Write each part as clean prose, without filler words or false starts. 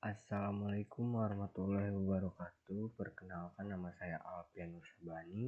Assalamualaikum warahmatullahi wabarakatuh. Perkenalkan, nama saya Alfian Nursabani.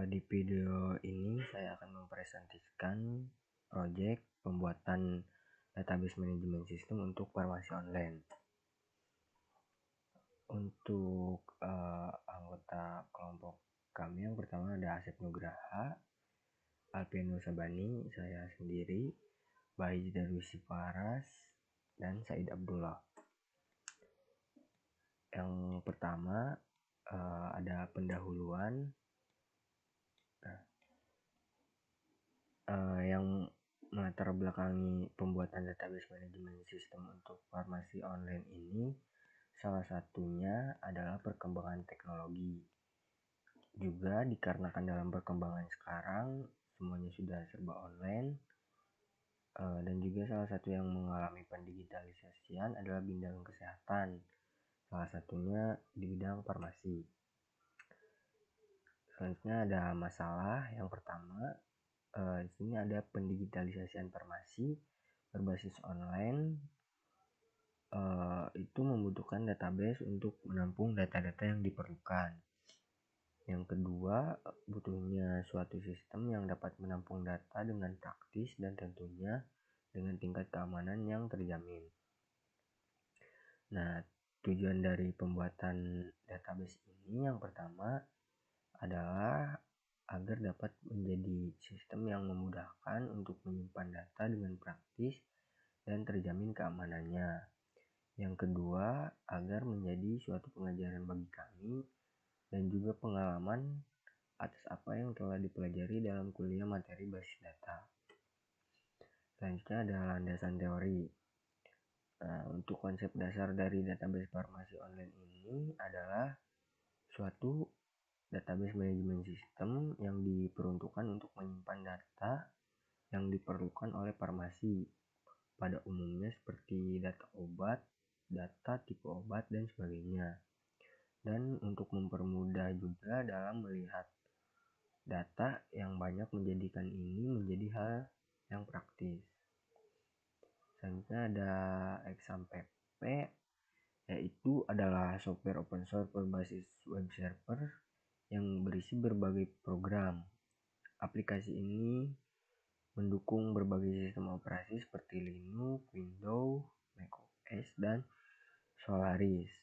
Di video ini saya akan mempresentasikan proyek pembuatan database manajemen sistem untuk farmasi online. Untuk anggota kelompok kami, yang pertama ada Asep Nugraha, Alfian Nursabani, saya sendiri, Bayi Darwisi Faras, dan Said Abdullah. Yang pertama ada pendahuluan. Yang melatar belakangi pembuatan database manajemen sistem untuk farmasi online ini, salah satunya adalah perkembangan teknologi. Juga dikarenakan dalam perkembangan sekarang semuanya sudah serba online, dan juga salah satu yang mengalami pendigitalisasian adalah bidang kesehatan, salah satunya di bidang farmasi. Selanjutnya ada masalah. Yang pertama, di sini ada pendigitalisasian farmasi berbasis online. Itu membutuhkan database untuk menampung data-data yang diperlukan. Yang kedua, butuhnya suatu sistem yang dapat menampung data dengan praktis dan tentunya dengan tingkat keamanan yang terjamin. Nah, tujuan dari pembuatan database ini yang pertama adalah agar dapat menjadi sistem yang memudahkan untuk menyimpan data dengan praktis dan terjamin keamanannya. Yang kedua, agar menjadi suatu pengajaran bagi kami dan juga pengalaman atas apa yang telah dipelajari dalam kuliah materi basis data. Selanjutnya ada landasan teori. Untuk konsep dasar dari database farmasi online ini adalah suatu database manajemen sistem yang diperuntukkan untuk menyimpan data yang diperlukan oleh farmasi pada umumnya seperti data obat, data tipe obat, dan sebagainya. Dan untuk mempermudah juga dalam melihat data yang banyak menjadikan ini menjadi hal yang praktis. Selanjutnya ada XAMPP, yaitu adalah software open source berbasis web server yang berisi berbagai program. Aplikasi ini mendukung berbagai sistem operasi seperti Linux, Windows, macOS, dan Solaris.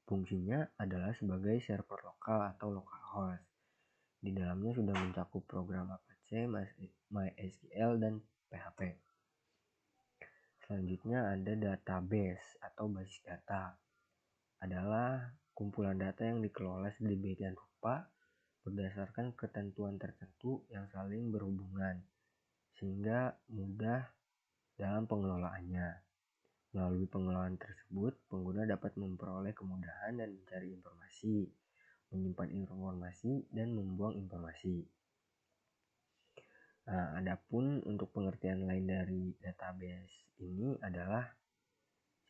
Fungsinya adalah sebagai server lokal atau localhost. Di dalamnya sudah mencakup program Apache, MySQL, dan PHP. Selanjutnya ada database atau basis data. Adalah kumpulan data yang dikelola sedemikian rupa berdasarkan ketentuan tertentu yang saling berhubungan sehingga mudah dalam pengelolaannya. Melalui pengelolaan tersebut, pengguna dapat memperoleh kemudahan dan mencari informasi, menyimpan informasi, dan membuang informasi. Nah, adapun untuk pengertian lain dari database ini adalah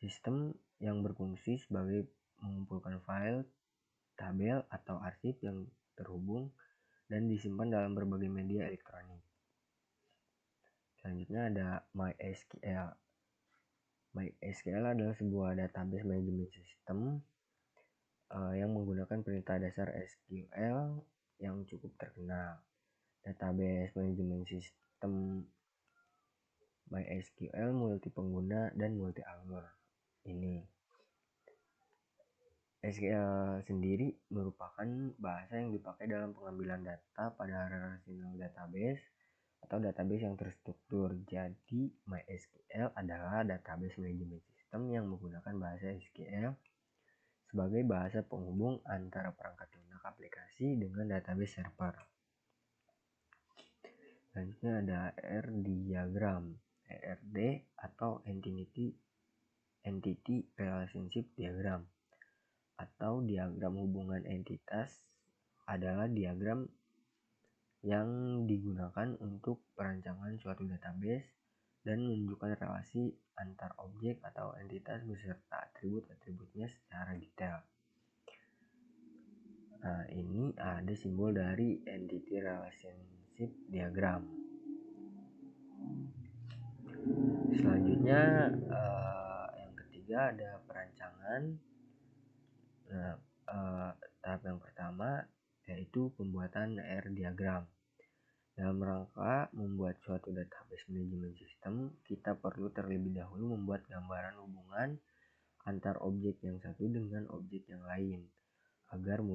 sistem yang berfungsi sebagai mengumpulkan file, tabel, atau arsip yang terhubung dan disimpan dalam berbagai media elektronik. Selanjutnya ada MySQL. MySQL adalah sebuah database manajemen sistem yang menggunakan perintah dasar SQL yang cukup terkenal. Database manajemen sistem MySQL multi pengguna dan multi alur. Ini SQL sendiri merupakan bahasa yang dipakai dalam pengambilan data pada relational database atau database yang terstruktur. Jadi MySQL adalah database manajemen sistem yang menggunakan bahasa SQL sebagai bahasa penghubung antara perangkat lunak aplikasi dengan database server. Selanjutnya ada R diagram, ERD atau Entity Relationship Diagram atau diagram hubungan entitas, adalah diagram yang digunakan untuk perancangan suatu database dan menunjukkan relasi antar objek atau entitas beserta atribut-atributnya secara detail. Nah, ini ada simbol dari Entity Relationship Diagram. Selanjutnya yang ketiga ada perancangan. Nah, tahap yang pertama yaitu pembuatan R diagram. Dalam rangka membuat suatu database manajemen sistem, kita perlu terlebih dahulu membuat gambaran hubungan antar objek yang satu dengan objek yang lain agar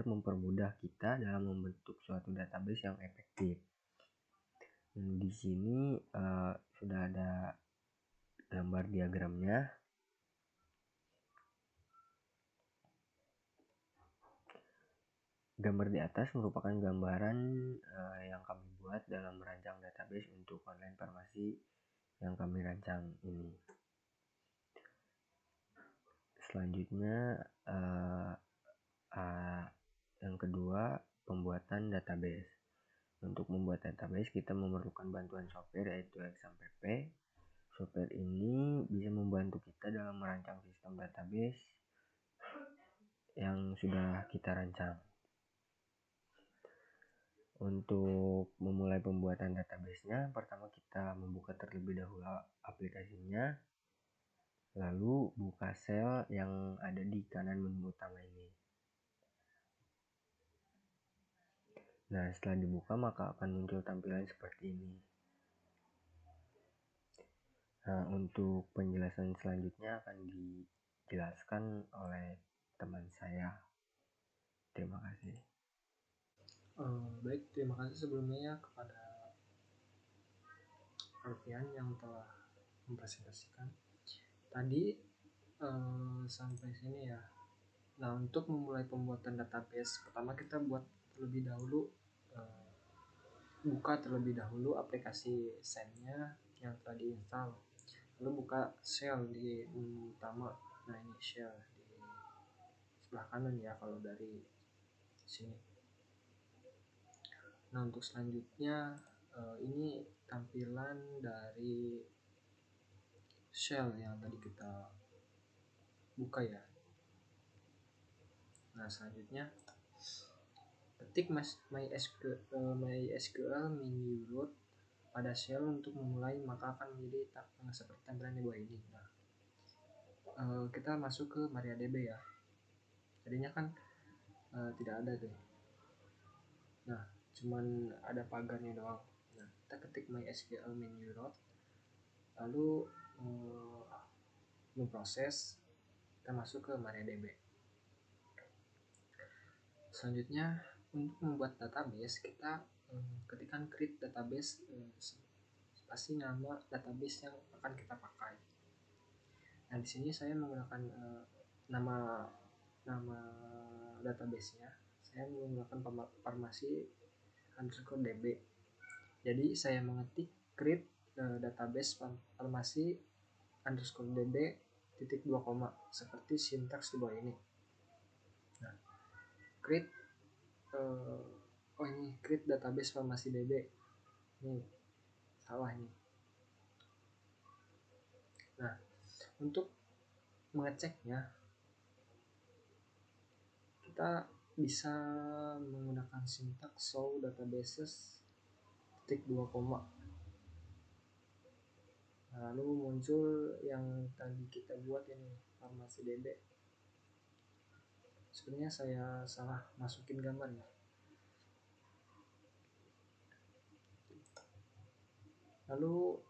mempermudah kita dalam membentuk suatu database yang efektif. Di sini sudah ada gambar diagramnya. Gambar di atas merupakan gambaran yang kami buat dalam merancang database untuk online farmasi yang kami rancang ini. Selanjutnya yang kedua, pembuatan database. Untuk membuat database kita memerlukan bantuan software yaitu XAMPP. Software ini bisa membantu kita dalam merancang sistem database yang sudah kita rancang. Untuk memulai pembuatan database-nya, pertama kita membuka terlebih dahulu aplikasinya, lalu buka sel yang ada di kanan menu utama ini. Nah, setelah dibuka maka akan muncul tampilan seperti ini. Nah, untuk penjelasan selanjutnya akan dijelaskan oleh teman saya. Terima kasih. Baik, terima kasih sebelumnya kepada Alfian yang telah mempresentasikan. Tadi sampai sini ya. Nah, untuk memulai pembuatan database, pertama kita buat terlebih dahulu buka terlebih dahulu aplikasi Zen-nya yang telah diinstal. Lalu buka shell di menu utama. Nah, ini shell di sebelah kanan ya kalau dari sini. Nah, untuk selanjutnya ini tampilan dari shell yang tadi kita buka ya. Nah, selanjutnya ketik MySQL menu root pada shell untuk memulai, maka akan menjadi seperti tampilan di bawah ini. Nah, kita masuk ke MariaDB ya. Tadinya kan tidak ada tuh. Nah, cuman ada pagarnya doang. Nah, kita ketik MySQL menu root, lalu memproses, kita masuk ke MariaDB. Selanjutnya untuk membuat database kita ketikkan create database pasti nama database yang akan kita pakai. Nah, di sini saya menggunakan nama database-nya. Saya menggunakan farmasi_db. Jadi saya mengetik create database farmasi_db titik 2 koma seperti sintaks di bawah ini. Nah, create ini create database farmasi DB. Ini salah ini. Nah, untuk mengeceknya kita bisa menggunakan sintaks show databases titik 2 koma. Lalu muncul yang tadi kita buat ini farmasi DB. Sebenarnya saya salah masukin gambar ya. Lalu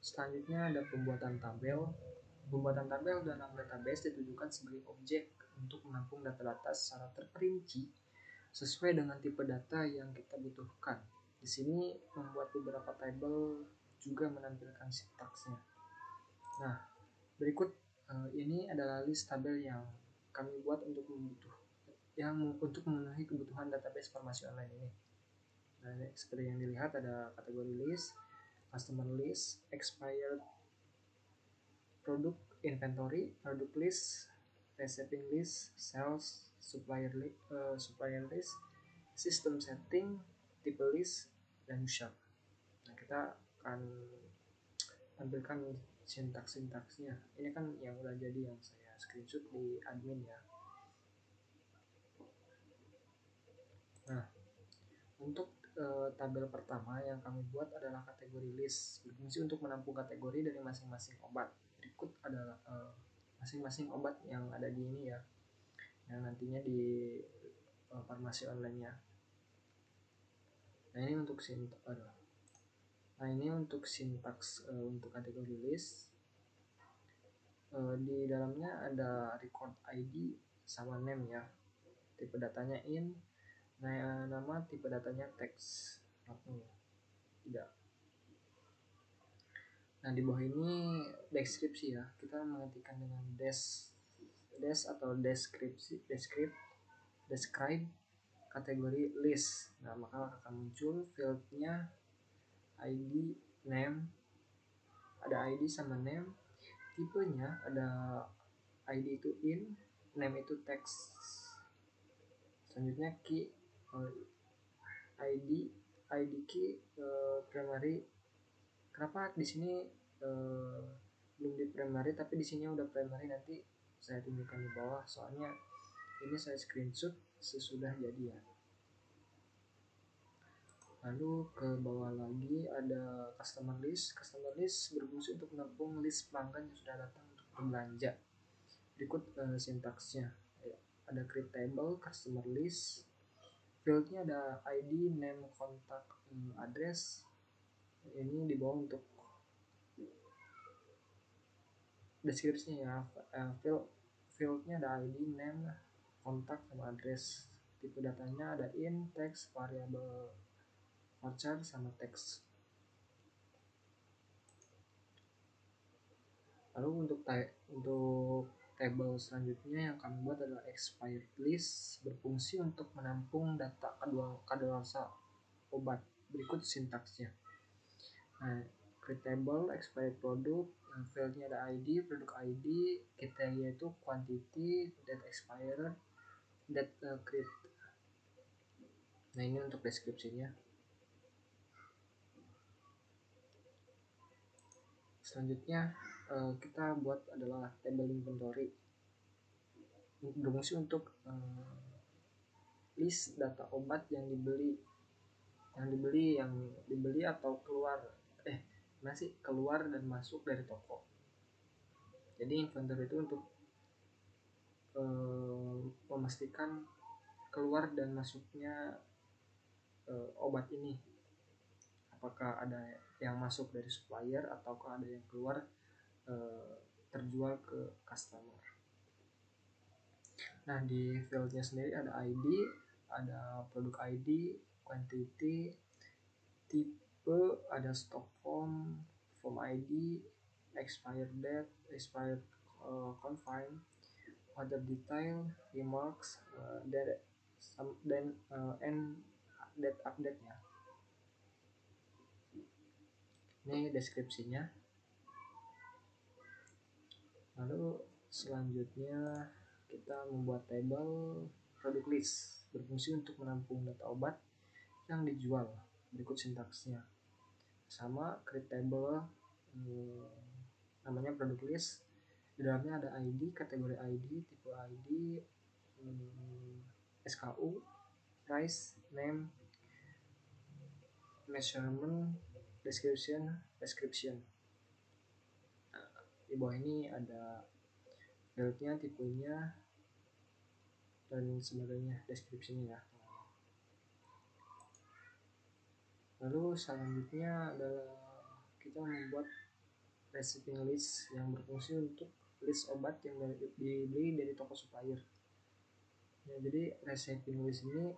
selanjutnya ada pembuatan tabel. Pembuatan tabel dalam database ditujukan sebagai objek untuk menampung data-data secara terperinci sesuai dengan tipe data yang kita butuhkan. Di sini membuat beberapa tabel juga menampilkan sintaksnya. Nah, berikut ini adalah list tabel yang kami buat untuk memenuhi kebutuhan database farmasi online ini. Nah, seperti yang dilihat ada kategori list, customer list, expired product, inventory, product list, receiving list, sales, supplier list, system setting, type list, dan shop. Nah, kita akan tampilkan sintaks-sintaksnya. Ini kan yang udah jadi yang saya screenshot di admin ya. Nah, untuk tabel pertama yang kami buat adalah kategori list, berfungsi untuk menampung kategori dari masing-masing obat. Berikut adalah masing-masing obat yang ada di ini ya, yang nantinya di farmasi online-nya. Nah ini untuk sintaks untuk kategori list. Di dalamnya ada record ID sama name ya, tipe datanya in, nama tipe datanya text, tidak. Nah di bawah ini deskripsi ya, kita mengetikkan dengan des atau describe kategori list. Nah maka akan muncul fieldnya ID, name, ada ID sama name, tipenya ada ID itu in, name itu text. Selanjutnya key, ID key primary. Kenapa di sini belum di primary tapi di sini udah primary, nanti saya tunjukkan di bawah, soalnya ini saya screenshot sesudah jadi ya. Lalu ke bawah lagi ada customer list. Customer list berfungsi untuk menampung list pelanggan yang sudah datang untuk berbelanja. Berikut sintaksnya. Ada create table, customer list. Fieldnya ada ID, name, kontak, address. Ini di bawah untuk deskripsinya ya. Fieldnya ada ID, name, kontak, sama address. Tipe datanya ada in, text, variable voucher, sama teks. Lalu untuk table selanjutnya yang kami buat adalah expired list, berfungsi untuk menampung data kadaluarsa obat. Berikut sintaksnya. Nah, create table expired product, fieldnya ada ID, produk ID, kriteria itu quantity, date expired, date create. Nah ini untuk deskripsinya. Selanjutnya kita buat adalah table inventory, berfungsi untuk list data obat yang dibeli atau keluar dan masuk dari toko. Jadi inventory itu untuk memastikan keluar dan masuknya obat ini, apakah ada yang masuk dari supplier ataukah ada yang keluar terjual ke customer. Nah di fieldnya sendiri ada ID, ada produk ID, quantity, tipe, ada stock form ID, expired date, expired confine, other detail, remarks, then end date update ya. Ini deskripsinya. Lalu selanjutnya kita membuat table product list, berfungsi untuk menampung data obat yang dijual. Berikut sintaksnya. Sama create table, namanya product list. Di dalamnya ada ID, kategori ID, tipe ID, SKU, price, name, measurement, description. Di bawah ini ada fieldnya, tipenya, dan sebagainya, deskripsinya ya. Lalu selanjutnya adalah kita membuat receiving list yang berfungsi untuk list obat yang dibeli dari toko supplier. Ya, jadi receiving list ini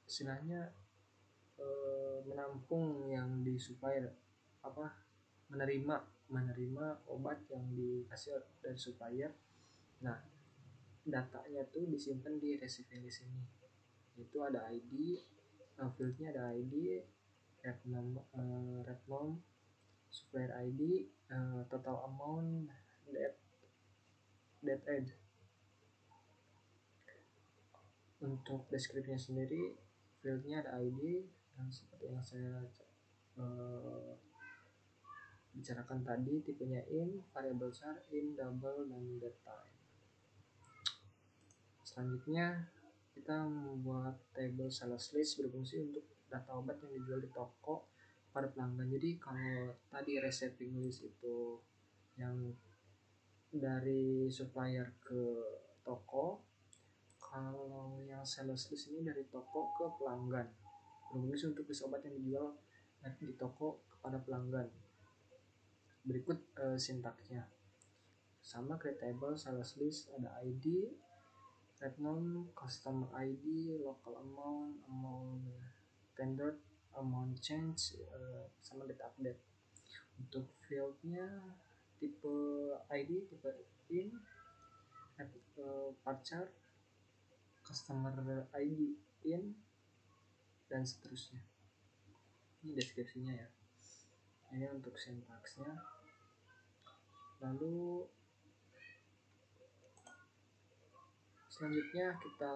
istilahnya menampung yang di supplier, menerima obat yang dikasih dari supplier. Nah datanya tuh disimpan di receiving list ini, itu ada ID, fieldnya ada ID, rep nom, supplier ID, total amount, date add. Untuk deskripsinya sendiri, fieldnya ada ID yang seperti yang saya bicarakan tadi, tipenya in, variable char in, double, dan date time. Selanjutnya kita membuat table sales list berfungsi untuk data obat yang dijual di toko pada pelanggan. Jadi kalau tadi receiving list itu yang dari supplier ke toko, kalau yang sales list ini dari toko ke pelanggan, berfungsi untuk list obat yang dijual di toko kepada pelanggan. Berikut sintaksnya. Sama create table sales list, ada ID, red none, customer ID, local amount, amount standard, amount change, sama data update. Untuk fieldnya tipe ID, tipe in, part chart, customer ID in, dan seterusnya. Ini deskripsinya ya. Ini untuk sintaksnya. Lalu selanjutnya kita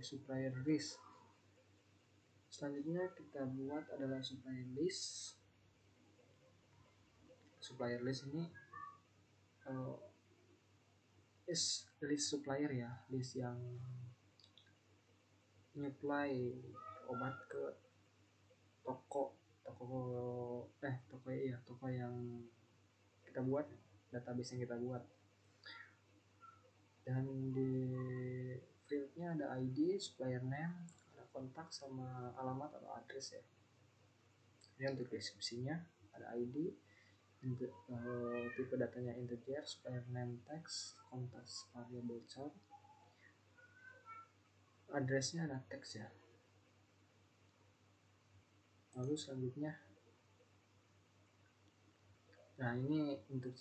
supplier list. Selanjutnya kita buat adalah supplier list. Supplier list ini is list supplier ya, list yang nyuplai obat ke toko yang kita buat, database yang kita buat. Dan di fieldnya ada ID, supplier name, ada kontak sama alamat atau address ya. Ini untuk deskripsinya, ada ID, tipe datanya integer, supplier name text, kontak variable char, addressnya ada text ya. Lalu selanjutnya, nah ini untuk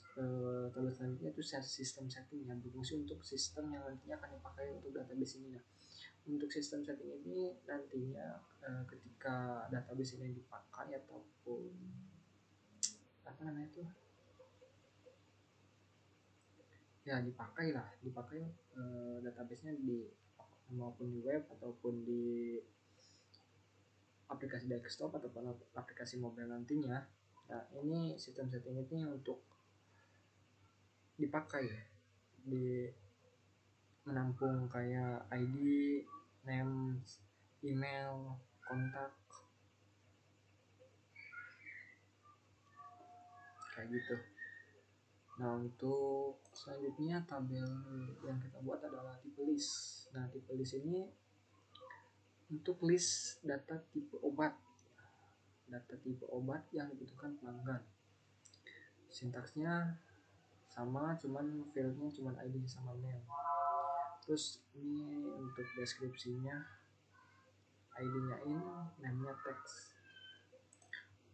tabel selanjutnya itu sistem setting ya, berfungsi untuk sistem yang nantinya akan dipakai untuk database ini. Nah, untuk sistem setting ini nantinya ketika database ini dipakai ataupun apa namanya itu ya dipakai databasenya di maupun di web ataupun di aplikasi desktop ataupun aplikasi mobile nantinya. Nah, ini sistem setting ini untuk dipakai di menampung kayak ID, name, email, kontak, kayak gitu. Nah, untuk selanjutnya tabel yang kita buat adalah tipe list. Nah, tipe list ini untuk list data tipe obat yang dibutuhkan pelanggan. Sintaksnya sama, cuman fieldnya cuman ID sama name. Terus ini untuk deskripsinya, ID-nya in, name-nya text.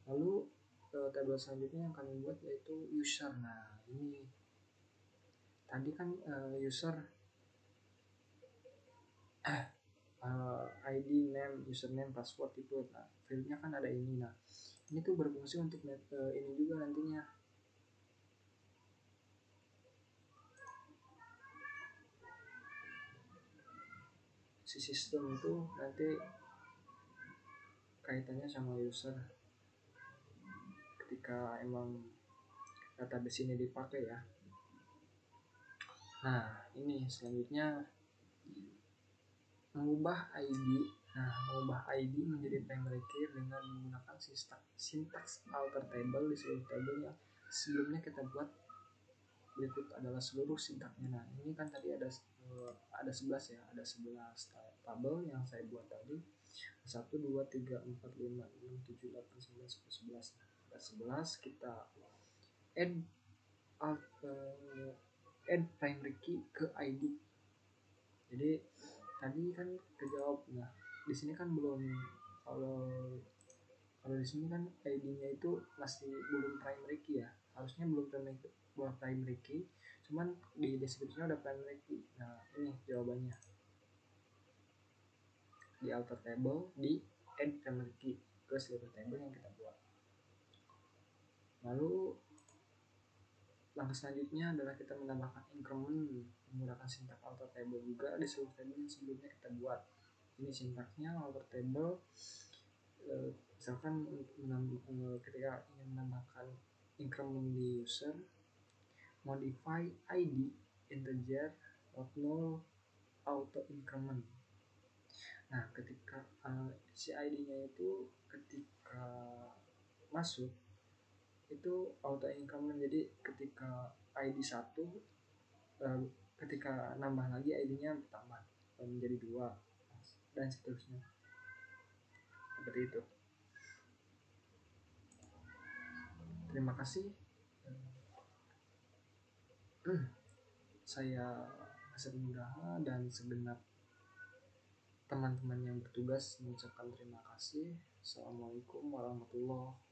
Lalu tabel selanjutnya yang kami buat yaitu user. Nah, ini tadi kan user ID, name, username, password itu. Nah, fieldnya kan ada ini. Nah, ini tuh berfungsi untuk ini juga nantinya. Si sistem itu nanti kaitannya sama user ketika emang database ini dipakai ya. Nah, ini selanjutnya mengubah ID. Nah, mengubah ID menjadi primary key dengan menggunakan sintaks alter table di seluruh tabel yang sebelumnya kita buat. Berikut adalah seluruh sintaknya. Nah, ini kan tadi ada 11 ya, ada 11 tabel yang saya buat tadi. 1 2 3 4 5 6 7 8 9 10 11. Ada 11, kita add primary key ke ID. Jadi tadi kan kejawab. Nah, di sini kan belum, kalau di sini kan ID-nya itu masih belum primary key ya, harusnya belum primary key, cuman di deskripsinya ada primary key. Nah, ini jawabannya, di alter table, di add primary key ke seluruh table yang kita buat. Lalu langkah selanjutnya adalah kita menambahkan increment menggunakan sintak alter table juga di seluruh table yang sebelumnya kita buat. Ini sintaknya alter table Misalkan ketika ingin menambahkan increment di user, modify ID integer null auto increment. Nah, ketika si ID-nya itu ketika masuk itu auto increment, jadi ketika ID 1 ketika nambah lagi ID-nya bertambah menjadi 2 dan seterusnya, seperti itu. Terima kasih. Saya Asep Nugraha dan segenap teman-teman yang bertugas mengucapkan terima kasih. Assalamualaikum warahmatullahi